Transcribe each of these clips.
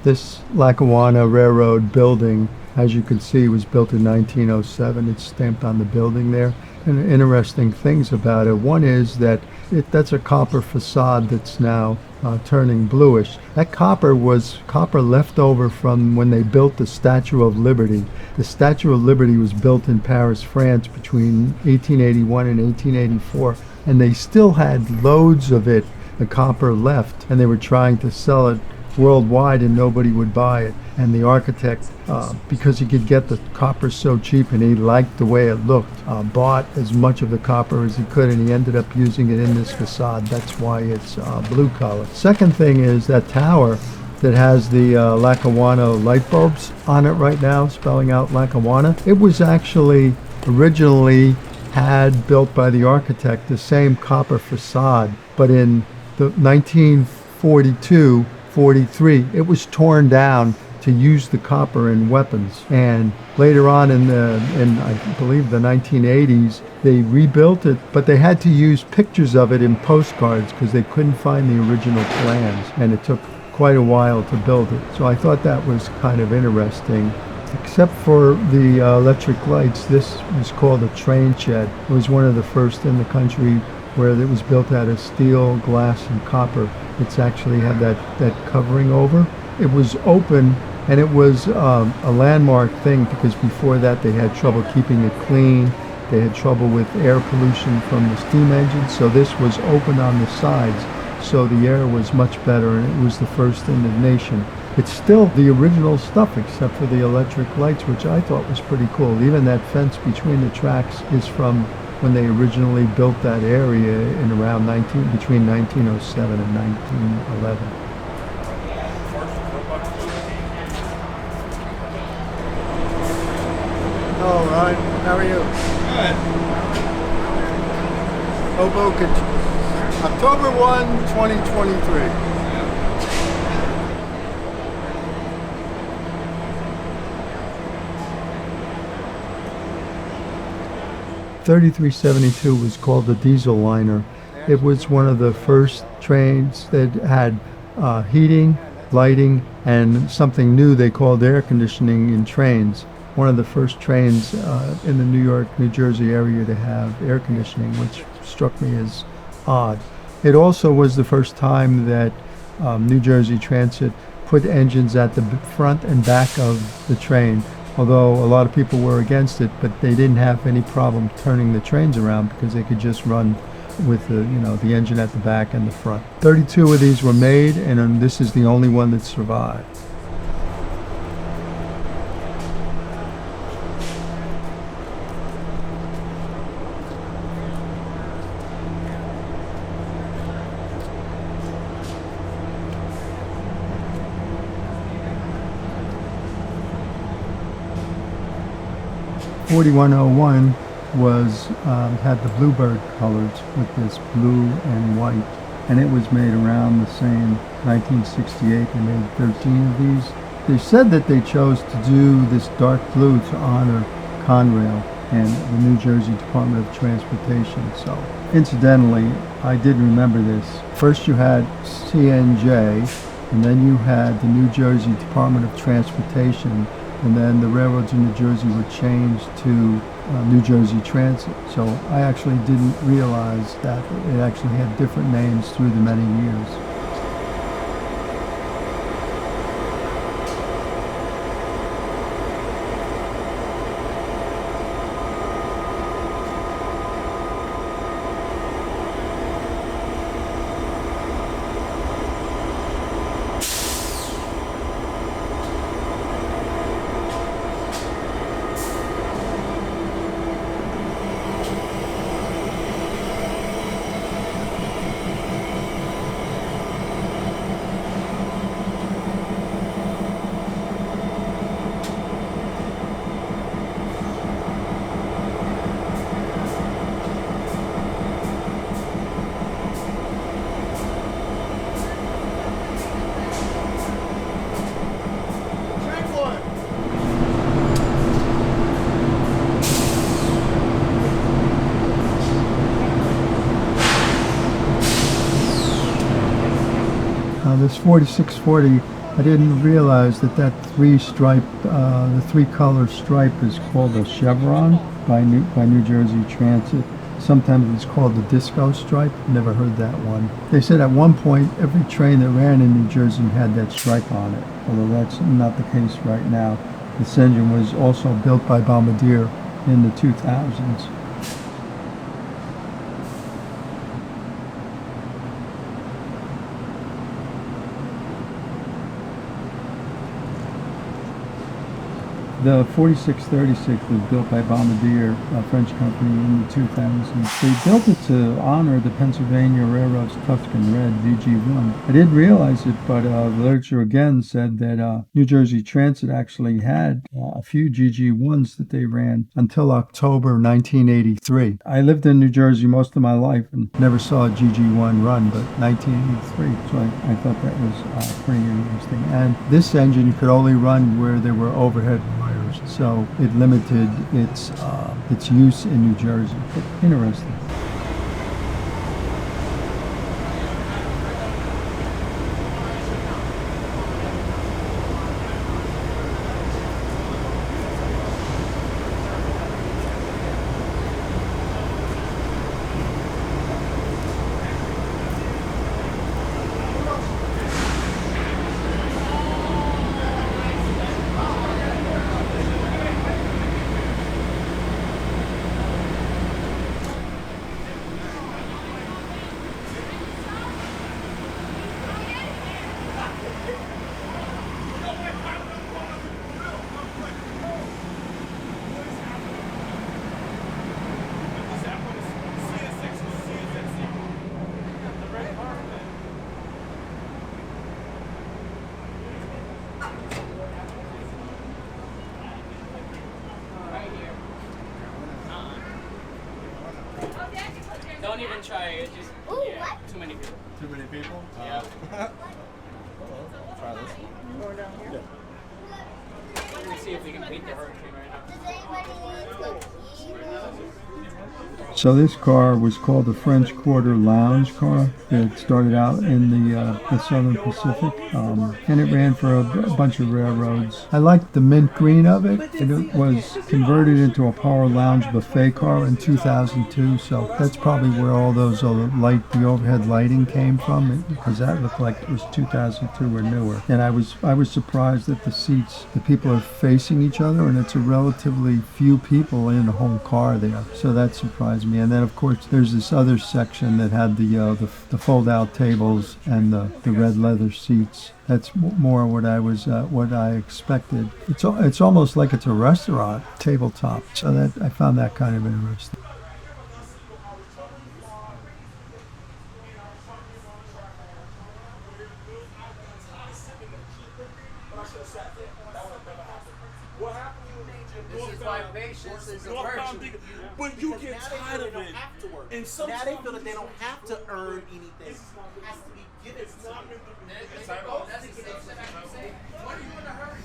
This Lackawanna Railroad building, as you can see, was built in 1907. It's stamped on the building there. And interesting things about it. One is that that's a copper facade that's now turning bluish. That copper was copper left over from when they built the Statue of Liberty. The Statue of Liberty was built in Paris, France between 1881 and 1884. And they still had loads of it, the copper left, and they were trying to sell it worldwide and nobody would buy it. And the architect, because he could get the copper so cheap and he liked the way it looked, bought as much of the copper as he could, and he ended up using it in this facade. That's why it's blue color. Second thing is that tower that has the Lackawanna light bulbs on it right now, spelling out Lackawanna. It was actually originally had built by the architect the same copper facade, but in the 1942 43, it was torn down to use the copper in weapons. And later on in I believe the 1980s, they rebuilt it, but they had to use pictures of it in postcards because they couldn't find the original plans, and it took quite a while to build it. So I thought that was kind of interesting. Except for the electric lights, this was called a train shed. It was one of the first in the country where it was built out of steel, glass, and copper. It's actually had that covering over. It was open, and it was a landmark thing because before that they had trouble keeping it clean. They had trouble with air pollution from the steam engines, so this was open on the sides, so the air was much better, and it was the first in the nation. It's still the original stuff except for the electric lights, which I thought was pretty cool. Even that fence between the tracks is from when they originally built that area in around between 1907 and 1911. Hello, Ron. How are you? Good. Hoboken, October 1, 2023. 3372 was called the diesel liner. It was one of the first trains that had heating, lighting, and something new they called air conditioning in trains. One of the first trains in the New York, New Jersey area to have air conditioning, which struck me as odd. It also was the first time that New Jersey Transit put engines at the front and back of the train. Although a lot of people were against it, but they didn't have any problem turning the trains around because they could just run with the engine at the back and the front. 32 of these were made, and this is the only one that survived. .4101 was had the bluebird colors with this blue and white, and it was made around the same 1968. They made 13 of these. They said that they chose to do this dark blue to honor Conrail and the New Jersey Department of Transportation. So incidentally, I did remember this. First you had CNJ, and then you had the New Jersey Department of Transportation, and then the railroads in New Jersey were changed to New Jersey Transit. So I actually didn't realize that it actually had different names through the many years. This 4640, I didn't realize that the three-color stripe is called a chevron by New Jersey Transit. Sometimes it's called the disco stripe. Never heard that one. They said at one point every train that ran in New Jersey had that stripe on it, although that's not the case right now. This engine was also built by Bombardier in the 2000s. The 4636 was built by Bombardier, a French company, in the 2000s. They built it to honor the Pennsylvania Railroad's Tuscan Red VG1. I didn't realize it, but the literature again said that New Jersey Transit actually had a few GG1s that they ran until October 1983. I lived in New Jersey most of my life and never saw a GG1 run, but 1983, so I thought that was pretty interesting. And this engine could only run where there were overhead wires, so it limited its use in New Jersey. But interesting. Don't even try it. Just too many people. Too many people? Yeah. Try this one. More down here? Yeah. We're gonna see if we can beat the hurricane right now. So this car was called the French Quarter Lounge car. It started out in the Southern Pacific, and it ran for a bunch of railroads. I liked the mint green of it. It was converted into a power lounge buffet car in 2002, so that's probably where all those the overhead lighting came from, because that looked like it was 2002 or newer. And I was surprised that the people are facing each other, and it's a relatively few people in the whole car there, so that surprised me. And then of course there's this other section that had the fold-out tables and the red leather seats. That's more what I expected. It's almost like it's a restaurant tabletop, so that I found that kind of interesting. This is why patience is a virtue. But you get tired of it. And sometimes Now they feel that they don't have to earn anything. It has to be given to them. That's the same thing I say. What are you in a hurry?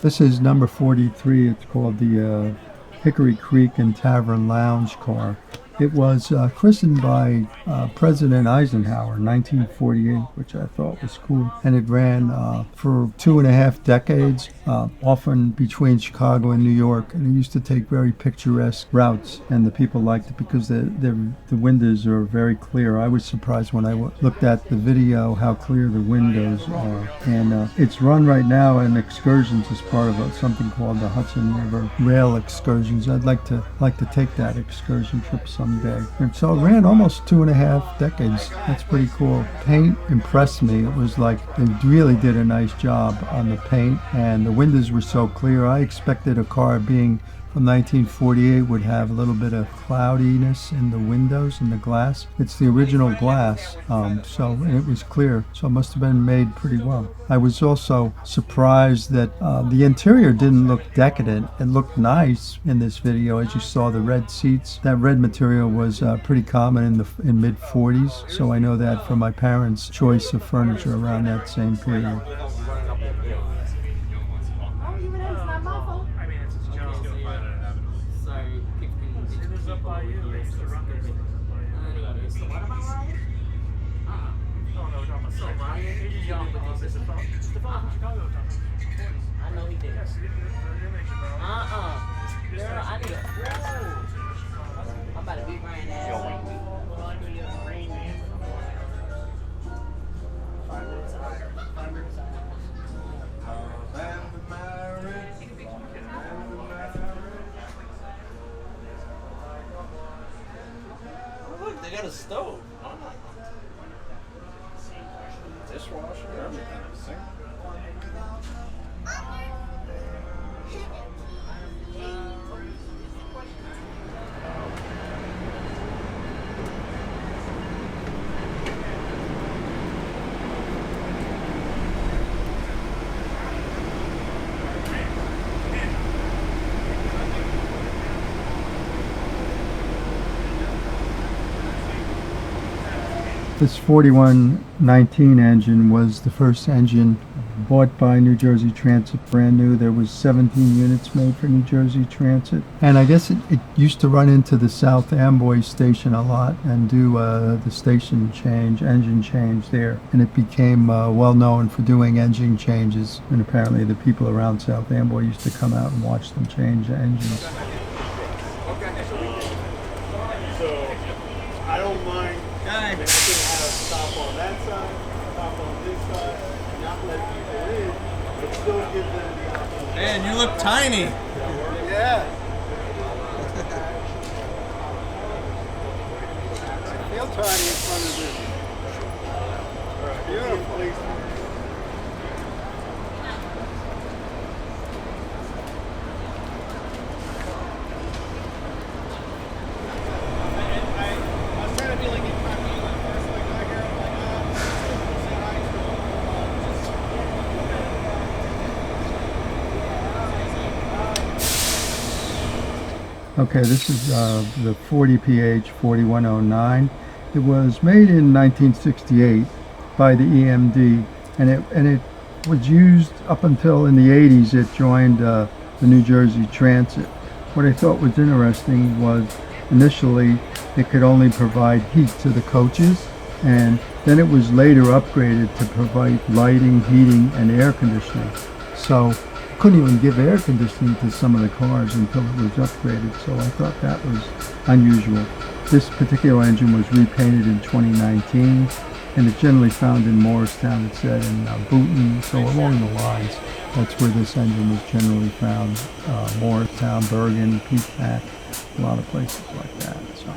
This is number 43. It's called the Hickory Creek and Tavern Lounge car. It was christened by President Eisenhower in 1948, which I thought was cool. And it ran for 2.5 decades, often between Chicago and New York. And it used to take very picturesque routes, and the people liked it because the windows are very clear. I was surprised when I looked at the video how clear the windows are. And it's run right now in excursions as part of something called the Hudson River Rail Excursions. I'd like to take that excursion trip someday. And so it ran almost 2.5 decades. That's pretty cool. Paint impressed me. It was like they really did a nice job on the paint, and the windows were so clear. I expected a car being from 1948 would have a little bit of cloudiness in the windows and the glass. It's the original glass, and it was clear, so it must have been made pretty well. I was also surprised that the interior didn't look decadent. It looked nice in this video, as you saw the red seats. That red material was pretty common in mid-40s, so I know that from my parents' choice of furniture around that same period. they got a stove. Dishwasher, everything. Sink. This 4119 engine was the first engine bought by New Jersey Transit, brand new. There was 17 units made for New Jersey Transit. And I guess it used to run into the South Amboy station a lot and do the station change, engine change there. And it became well known for doing engine changes. And apparently the people around South Amboy used to come out and watch them change the engines. So I don't mind. I can have stop on that side, stop on this side, not let people in, but still give them the option. Man, you look tiny. Yeah. I feel tiny in front of this. Beautiful. Okay, this is the 40PH 4109. It was made in 1968 by the EMD, and it was used up until in the 80s. It joined the New Jersey Transit. What I thought was interesting was initially it could only provide heat to the coaches, and then it was later upgraded to provide lighting, heating, and air conditioning. So couldn't even give air conditioning to some of the cars until it was upgraded, so I thought that was unusual. This particular engine was repainted in 2019, and it's generally found in Morristown, it said, in Booton, so along the lines, that's where this engine was generally found. Morristown, Bergen, Peapack, a lot of places like that. So.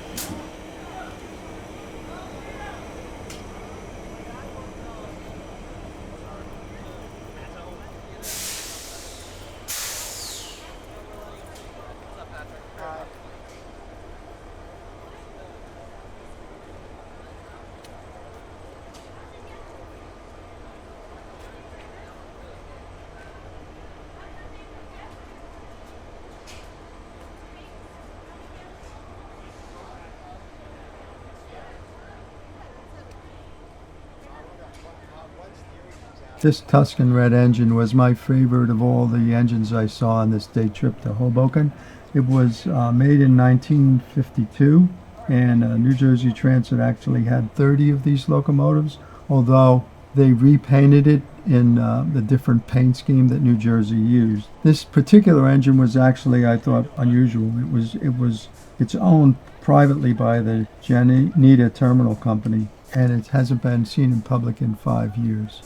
This Tuscan red engine was my favorite of all the engines I saw on this day trip to Hoboken. It was made in 1952, and New Jersey Transit actually had 30 of these locomotives, although they repainted it in the different paint scheme that New Jersey used. This particular engine was actually, I thought, unusual. It's owned privately by the Hoboken Terminal company, and it hasn't been seen in public in 5 years.